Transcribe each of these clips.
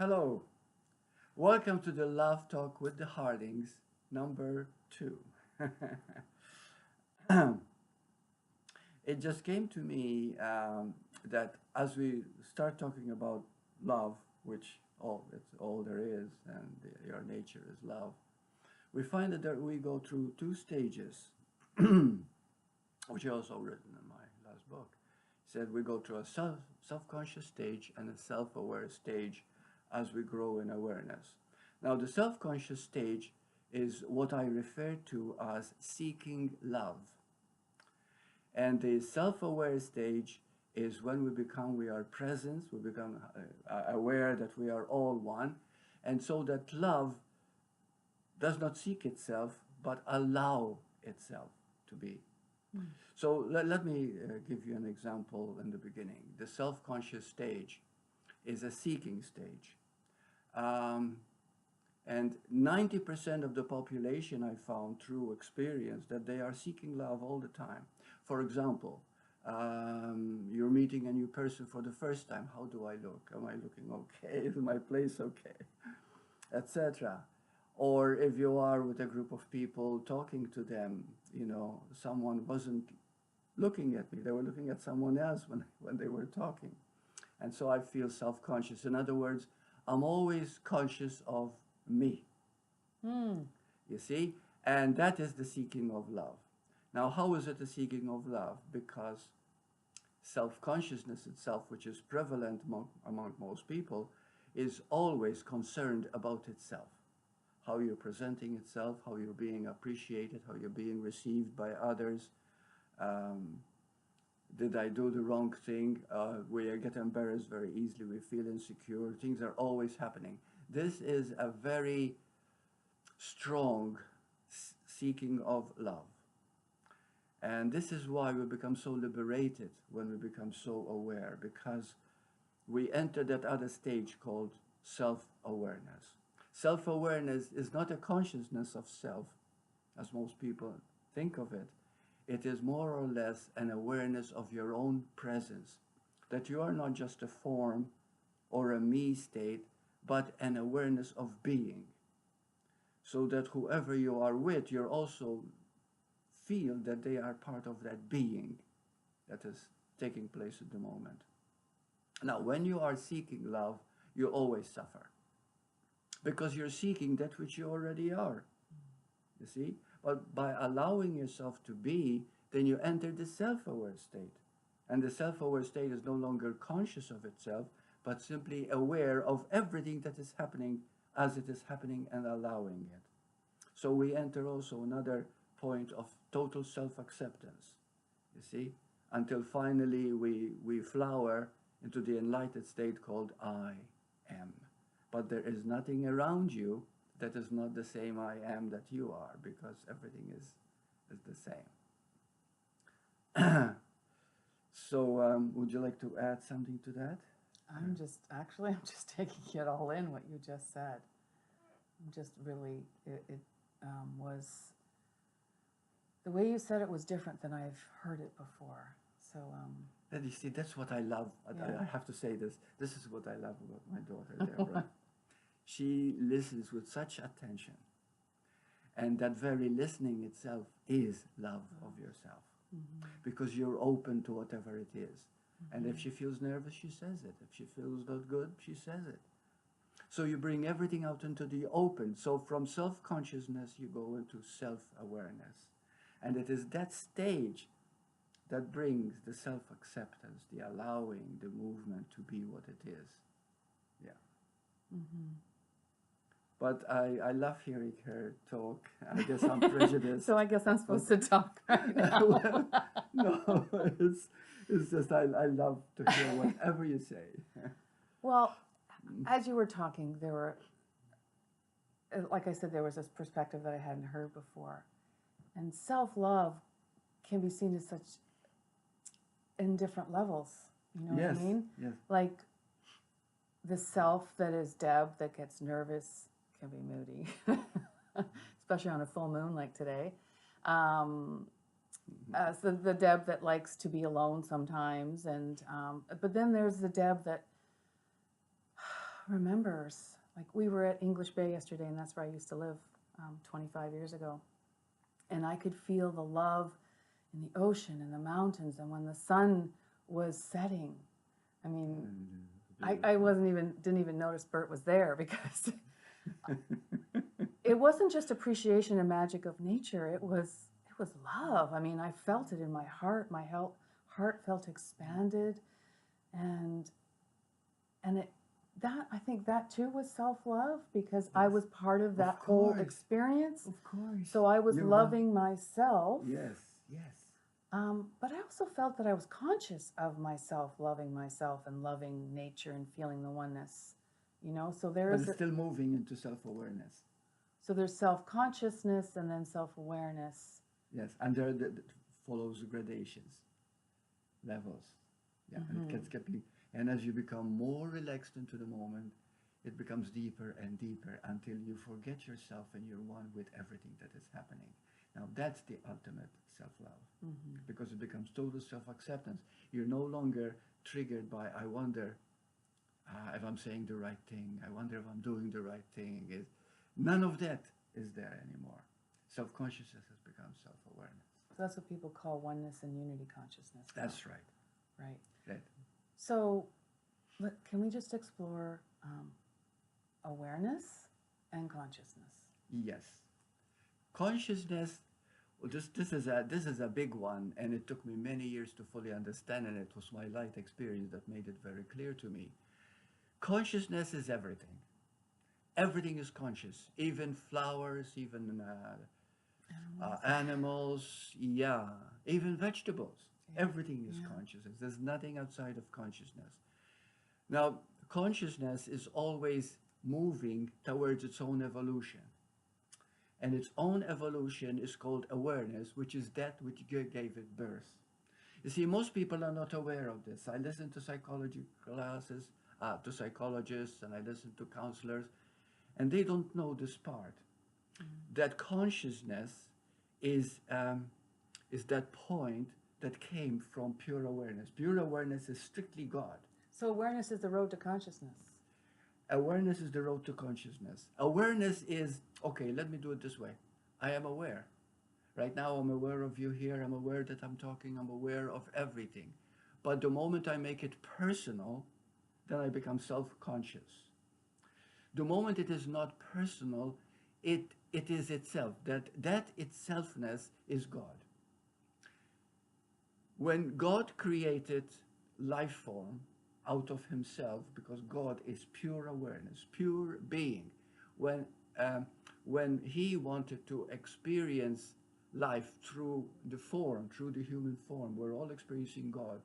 Hello, welcome to the Love Talk with the Hardings, number 2. It just came to me that as we start talking about love, which it's all there is, and your nature is love, we find that we go through two stages, which I also written in my last book. It said we go through a self-conscious stage and a self-aware stage as we grow in awareness. Now, the self-conscious stage is what I refer to as seeking love. And the self-aware stage is when we are present, we become aware that we are all one, and so that love does not seek itself, but allow itself to be. So let me give you an example in the beginning. The self-conscious stage is a seeking stage. And 90% of the population I found through experience that they are seeking love all the time. For example, you're meeting a new person for the first time. How do I look? Am I looking okay? Is my place okay? Etc. Or if you are with a group of people talking to them, someone wasn't looking at me. They were looking at someone else when they were talking. And so I feel self-conscious. In other words, I'm always conscious of me. You see? And that is the seeking of love. Now, how is it the seeking of love? Because self-consciousness itself, which is prevalent among most people, is always concerned about itself. How you're presenting itself, how you're being appreciated, how you're being received by others. Did I do the wrong thing? We get embarrassed very easily. We feel insecure. Things are always happening. This is a very strong seeking of love. And this is why we become so liberated when we become so aware, because we enter that other stage called self-awareness. Self-awareness is not a consciousness of self, as most people think of it. It is more or less an awareness of your own presence, that you are not just a form or a me state, but an awareness of being. So that whoever you are with, you also feel that they are part of that being that is taking place at the moment. Now, when you are seeking love, you always suffer, because you're seeking that which you already are, you see? But by allowing yourself to be, then you enter the self-aware state. And the self-aware state is no longer conscious of itself, but simply aware of everything that is happening as it is happening and allowing it. So we enter also another point of total self-acceptance, you see, until finally we flower into the enlightened state called I am. But there is nothing around you that is not the same I am that you are, because everything is the same. So would you like to add something to that? I'm just taking it all in, what you just said. Just really, it was, the way you said it was different than I've heard it before. So, And you see, that's what I love. Yeah. I have to say this. This is what I love about my daughter, Deborah. She listens with such attention. And that very listening itself is love of yourself. Because you're open to whatever it is. And if she feels nervous, she says it. If she feels not good, she says it. So you bring everything out into the open. So from self-consciousness, you go into self-awareness. And it is that stage that brings the self-acceptance, the allowing the movement to be what it is. Yeah. But I love hearing her talk. I guess I'm prejudiced. so I guess I'm supposed to talk right now. Well, no, it's just I love to hear whatever you say. Well, as you were talking, there were, like I said, there was this perspective that I hadn't heard before. And self-love can be seen as such, in different levels. You know Yes, what I mean? yes. Like the self that is Deb that gets nervous can be moody, especially on a full moon like today. So the Deb that likes to be alone sometimes, and but then there's the Deb that remember, like we were at English Bay yesterday, and that's where I used to live 25 years ago. And I could feel the love in the ocean and the mountains, and when the sun was setting, I mean, I didn't even notice Burt was there because it wasn't just appreciation and magic of nature. It was love. I mean, I felt it in my heart. My heart felt expanded, and I think that too was self-love because I was part of that whole experience. Of course. So I was loving myself. Yes, yes. But I also felt that I was conscious of myself, loving myself and loving nature and feeling the oneness. You know, so But it's still moving into self-awareness. So there's self-consciousness and then self-awareness. Yes, and there follows gradations, levels. Yeah, and it gets and as you become more relaxed into the moment, it becomes deeper and deeper until you forget yourself and you're one with everything that is happening. Now that's the ultimate self-love, because it becomes total self-acceptance. You're no longer triggered by, I wonder if I'm saying the right thing, I wonder if I'm doing the right thing. None of that is there anymore. Self-consciousness has become self-awareness. So that's what people call oneness and unity consciousness. That's right. Right. Right. So can we just explore awareness and consciousness? Yes. Consciousness, well, this is a big one, and it took me many years to fully understand, and it was my light experience that made it very clear to me. Consciousness is everything. Everything is conscious, even flowers, even animals, yeah, even vegetables. Yeah. Everything is consciousness. There's nothing outside of consciousness. Now, consciousness is always moving towards its own evolution. And its own evolution is called awareness, which is that which gave it birth. You see, most people are not aware of this. I listen to psychology classes, to psychologists, and I listen to counselors, and they don't know this part. That consciousness is that point that came from pure awareness. Pure awareness is strictly God. So awareness is the road to consciousness. Awareness is the road to consciousness. Awareness is, okay, let me do it this way. I am aware. Right now I'm aware of you here. I'm aware that I'm talking. I'm aware of everything. But the moment I make it personal, then I become self-conscious. The moment it is not personal, it is itself. That itselfness is God. When God created life form out of himself, because God is pure awareness, pure being, when he wanted to experience life through the form, through the human form, we're all experiencing God.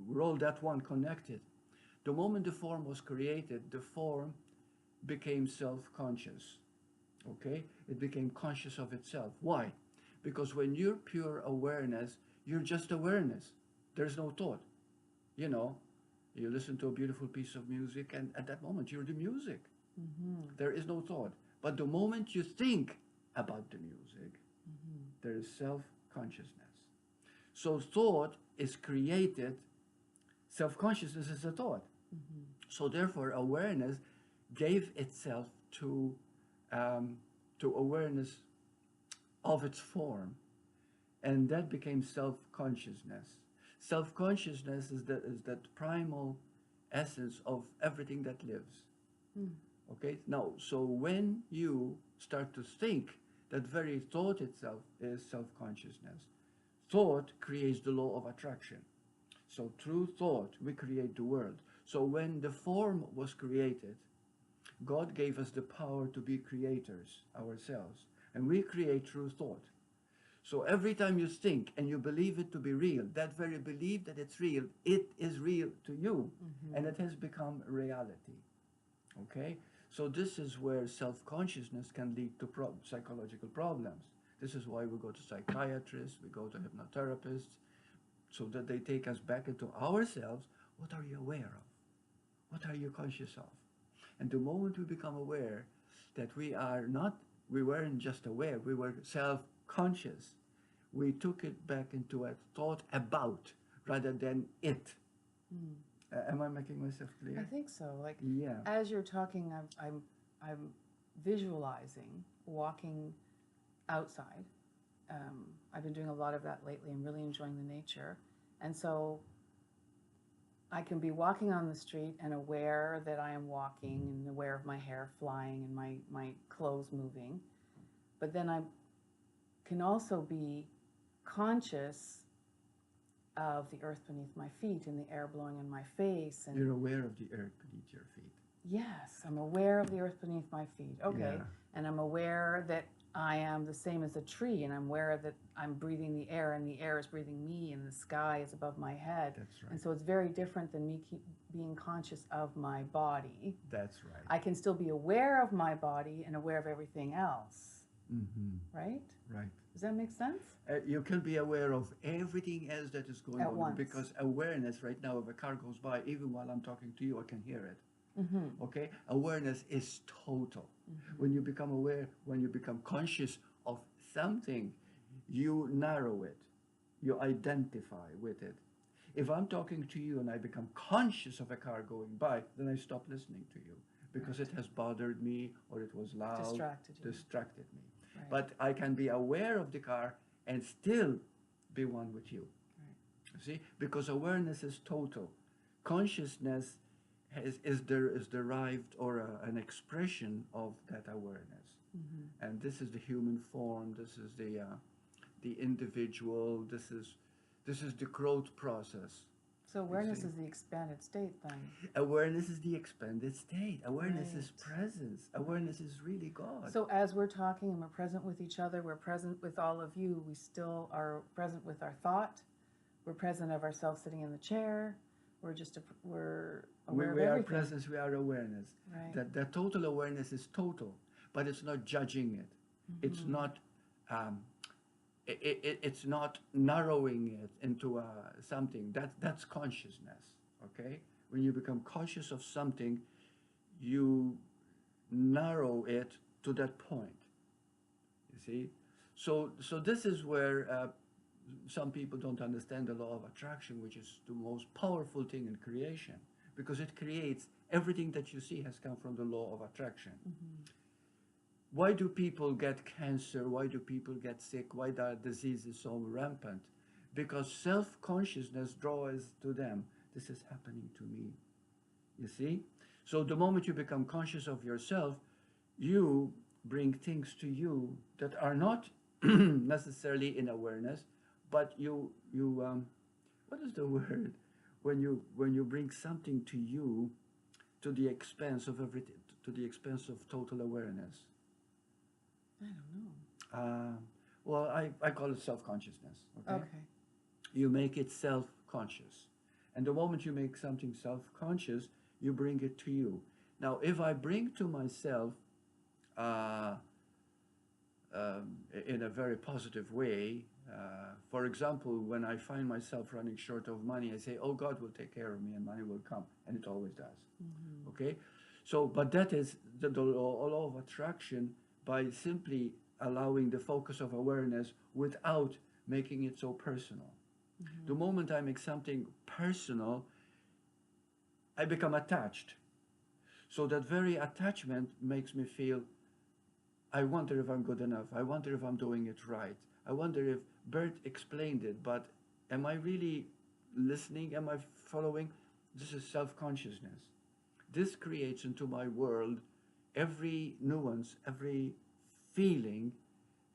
We're all that one connected. The moment the form was created, the form became self-conscious. Okay? It became conscious of itself. Why? Because when you're pure awareness, you're just awareness. There's no thought. You know, you listen to a beautiful piece of music, and at that moment, you're the music. There is no thought. But the moment you think about the music, there is self-consciousness. So thought is created. Self-consciousness is a thought. So therefore, awareness gave itself to awareness of its form, and that became self-consciousness. Self-consciousness is that primal essence of everything that lives. Okay, now, so when you start to think, that very thought itself is self-consciousness. Thought creates the law of attraction. So through thought, we create the world. So when the form was created, God gave us the power to be creators ourselves. And we create through thought. So every time you think and you believe it to be real, that very belief that it's real, it is real to you. And it has become reality. Okay? So this is where self-consciousness can lead to psychological problems. This is why we go to psychiatrists, we go to hypnotherapists, so that they take us back into ourselves. What are you aware of? What are you conscious of? And the moment we become aware that we weren't just aware, we were self-conscious. We took it back into a thought about rather than it. Am I making myself I clear? think so. Like Yeah. as you're talking, I'm visualizing walking outside. I've been doing a lot of that lately. I'm really enjoying the nature, and so I can be walking on the street and aware that I am walking and aware of my hair flying and my clothes moving. But then I can also be conscious of the earth beneath my feet and the air blowing in my face. And You're aware of the earth beneath your feet. yes, I'm aware of the earth beneath my feet. Okay. Yeah. And I'm aware that I am the same as a tree, and I'm aware that I'm breathing the air, and the air is breathing me, and the sky is above my head. That's right. And so it's very different than me being conscious of my body. That's right. I can still be aware of my body and aware of everything else. Mm-hmm. Right? Right. Does that make sense? You can be aware of everything else that is going At on, once. because awareness right now, if a car goes by, even while I'm talking to you, I can hear it. Mm-hmm. Okay? Awareness is total. Mm-hmm. When you become aware, when you become conscious of something, you narrow it, you identify with it. If I'm talking to you and I become conscious of a car going by, then I stop listening to you because it has bothered me, or it was loud, distracted me. Right. But I can be aware of the car and still be one with you. Right. See, because awareness is total. Consciousness is derived, or an expression of that awareness. Mm-hmm. And this is the human form. This is the individual. This is the growth process. So awareness is the expanded state then. Awareness is the expanded state. Awareness is Right. presence. Awareness is really God. So as we're talking and we're present with each other, we're present with all of you, we still are present with our thought. We're present of ourselves sitting in the chair. We're aware of we are everything. presence, we are awareness. Right. That total awareness is total, but it's not judging it. Mm-hmm. It's not it's not narrowing it into something. That's consciousness. Okay, when you become conscious of something, you narrow it to that point. You see, so this is where some people don't understand the law of attraction, which is the most powerful thing in creation, because it creates everything that you see has come from the law of attraction. Mm-hmm. Why do people get cancer? Why do people get sick? Why are diseases so rampant? Because self-consciousness draws to them. This is happening to me. You see? So the moment you become conscious of yourself, you bring things to you that are not necessarily in awareness, but you what is the word? When you bring something to you to the expense of everything, to the expense of total awareness. I don't know. Well, I call it self-consciousness. Okay? Okay. You make it self-conscious. And the moment you make something self-conscious, you bring it to you. Now, if I bring to myself in a very positive way, for example, when I find myself running short of money, I say, oh, God will take care of me and money will come. And it always does. Mm-hmm. Okay? So, but that is the law of attraction, by simply allowing the focus of awareness without making it so personal. Mm-hmm. The moment I make something personal, I become attached. So that very attachment makes me feel, I wonder if I'm good enough. I wonder if I'm doing it right. I wonder if Burt explained it, but am I really listening? Am I following? This is self-consciousness. This creates into my world every nuance, every feeling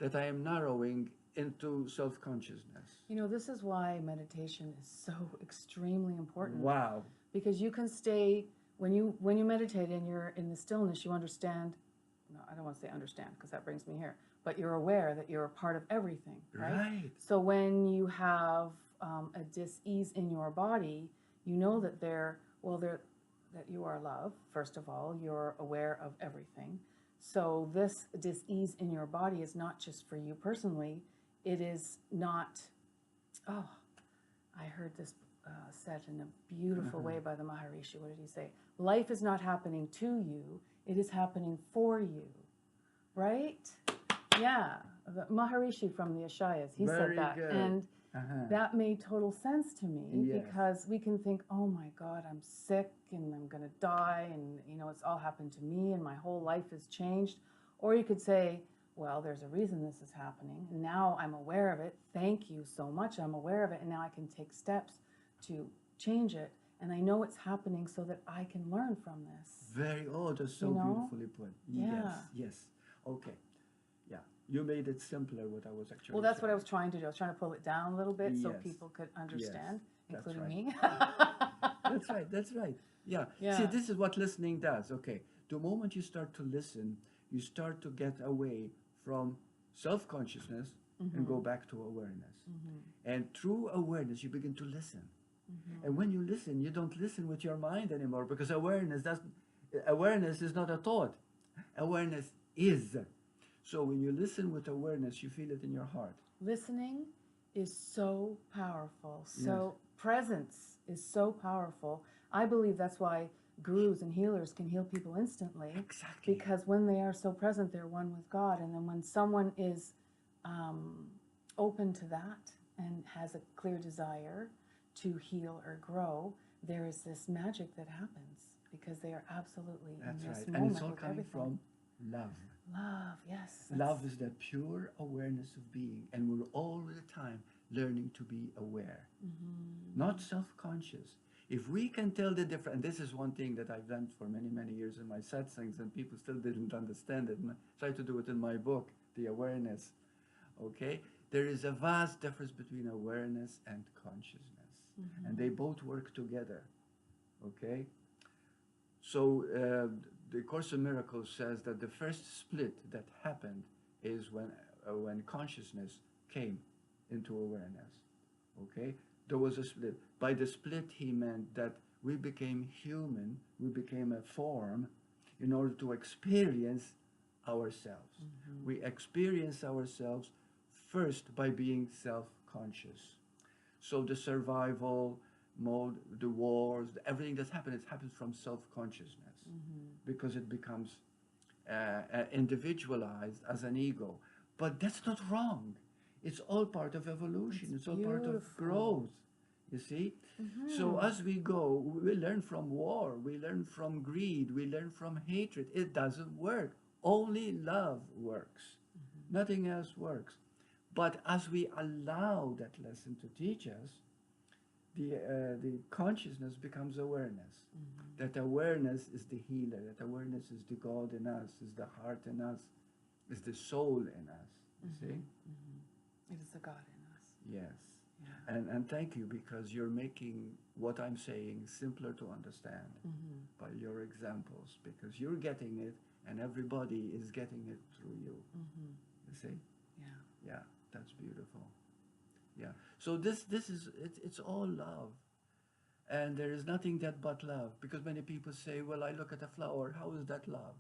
that I am narrowing into self-consciousness. You know, this is why meditation is so extremely important. Wow. Because you can stay, when you meditate and you're in the stillness, you understand, no, I don't want to say understand because that brings me here, but you're aware that you're a part of everything, right? Right. So when you have a dis-ease in your body, you know that that you are love, first of all, you're aware of everything. So this dis-ease in your body is not just for you personally, it is not, oh, I heard this said in a beautiful way by the Maharishi. What did he say? Life is not happening to you, it is happening for you, right? Yeah, the Maharishi from the Ashayas, he Very said that. good. And Uh-huh. that made total sense to me Yes. because we can think, oh my God, I'm sick and I'm going to die and, it's all happened to me and my whole life has changed. Or you could say, well, there's a reason this is happening. And now I'm aware of it. Thank you so much. I'm aware of it. And now I can take steps to change it. And I know it's happening so that I can learn from this. Very, oh, that's so You know? beautifully put. Yeah. Yes, yes. Okay. Yeah. You made it simpler what I was actually Well, that's what I saying. was trying to do. I was trying to pull it down a little bit so Yes. people could understand, That's including right. me. That's right. That's right. Yeah. Yeah. See, this is what listening does. Okay. The moment you start to listen, you start to get away from self-consciousness and go back to awareness. And through awareness, you begin to listen. And when you listen, you don't listen with your mind anymore because awareness is not a thought. Awareness is. So when you listen with awareness, you feel it in your heart. Listening is so powerful. So presence is so powerful. I believe that's why gurus and healers can heal people instantly. Exactly. Because when they are so present, they're one with God. And then when someone is open to that and has a clear desire to heal or grow, there is this magic that happens because they are absolutely That's in this right. moment And it's all with coming everything. from love. Love, yes. Love is that pure awareness of being, and we're all the time learning to be aware, not self-conscious. If we can tell the difference, and this is one thing that I've done for many, many years in my settings, and people still didn't understand it, and I try to do it in my book, The Awareness, okay? There is a vast difference between awareness and consciousness, and they both work together, okay? So the Course in Miracles says that the first split that happened is when consciousness came into awareness. Okay, there was a split. By the split, he meant that we became human, we became a form, in order to experience ourselves. We experience ourselves first by being self-conscious. So the survival mode, the wars, everything that's happened, it happens from self-consciousness because it becomes individualized as an ego. But that's not wrong. It's all part of evolution. It's all part of growth. You see? So as we go, we learn from war, we learn from greed, we learn from hatred. It doesn't work. Only love works. Nothing else works. But as we allow that lesson to teach us, the consciousness becomes awareness. That awareness is the healer. That awareness is the God in us, is the heart in us, is the soul in us. You see? It is the God in us. Yes. Yeah. And thank you, because you're making what I'm saying simpler to understand by your examples, because you're getting it and everybody is getting it through you. You see? Yeah. Yeah, that's beautiful. Yeah. So this is it's all love. And there is nothing that but love. Because many people say, well, I look at a flower, how is that love?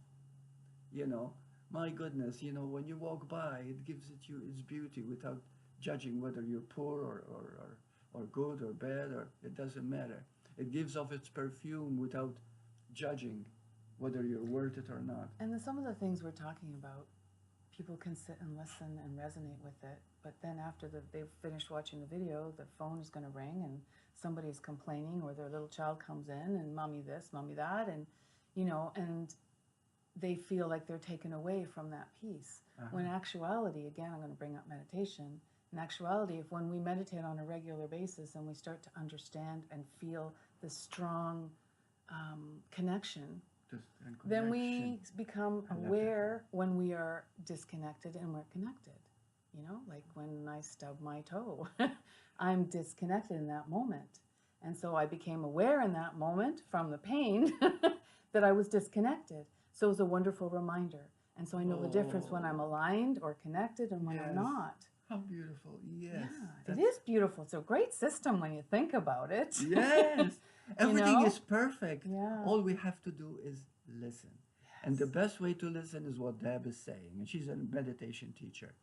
You know, my goodness, you know, when you walk by, it gives it you its beauty without judging whether you're poor or good or bad, or it doesn't matter. It gives off its perfume without judging whether you're worth it or not. And some of the things we're talking about, people can sit and listen and resonate with it. But then after they've finished watching the video, the phone is going to ring and somebody's complaining, or their little child comes in and mommy this, mommy that, and and they feel like they're taken away from that peace. When in actuality, again, I'm going to bring up meditation. In actuality, if when we meditate on a regular basis and we start to understand and feel the strong connection, then we become aware when we are disconnected and we're connected. Like when I stub my toe, I'm disconnected in that moment. And so I became aware in that moment from the pain that I was disconnected. So it was a wonderful reminder. And so I know the difference when I'm aligned or connected and when I'm not. How beautiful. Yes. Yeah, it is beautiful. It's a great system when you think about it. Yes. Everything know? is perfect. Yeah. All we have to do is listen. And the best way to listen is what Deb is saying. And she's a meditation teacher.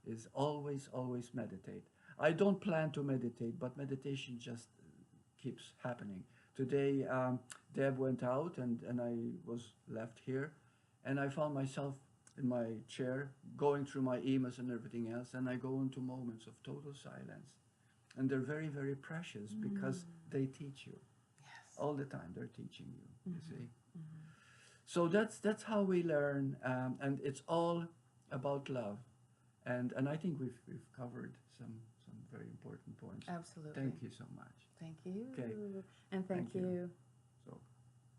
Is always, always meditate. I don't plan to meditate, but meditation just keeps happening. Today, Deb went out and I was left here. And I found myself in my chair, going through my emails and everything else. And I go into moments of total silence. and they're very, very precious because they teach you. Yes. All the time they're teaching you, you see. Mm-hmm. So that's how we learn, and it's all about love. And I think we've covered some very important points. Absolutely. Thank you so much. Thank you. Okay. And thank Thank you. you. So,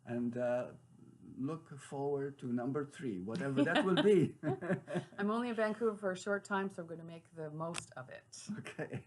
and look forward to number 3, whatever that will be. I'm only in Vancouver for a short time, so I'm going to make the most of it. Okay.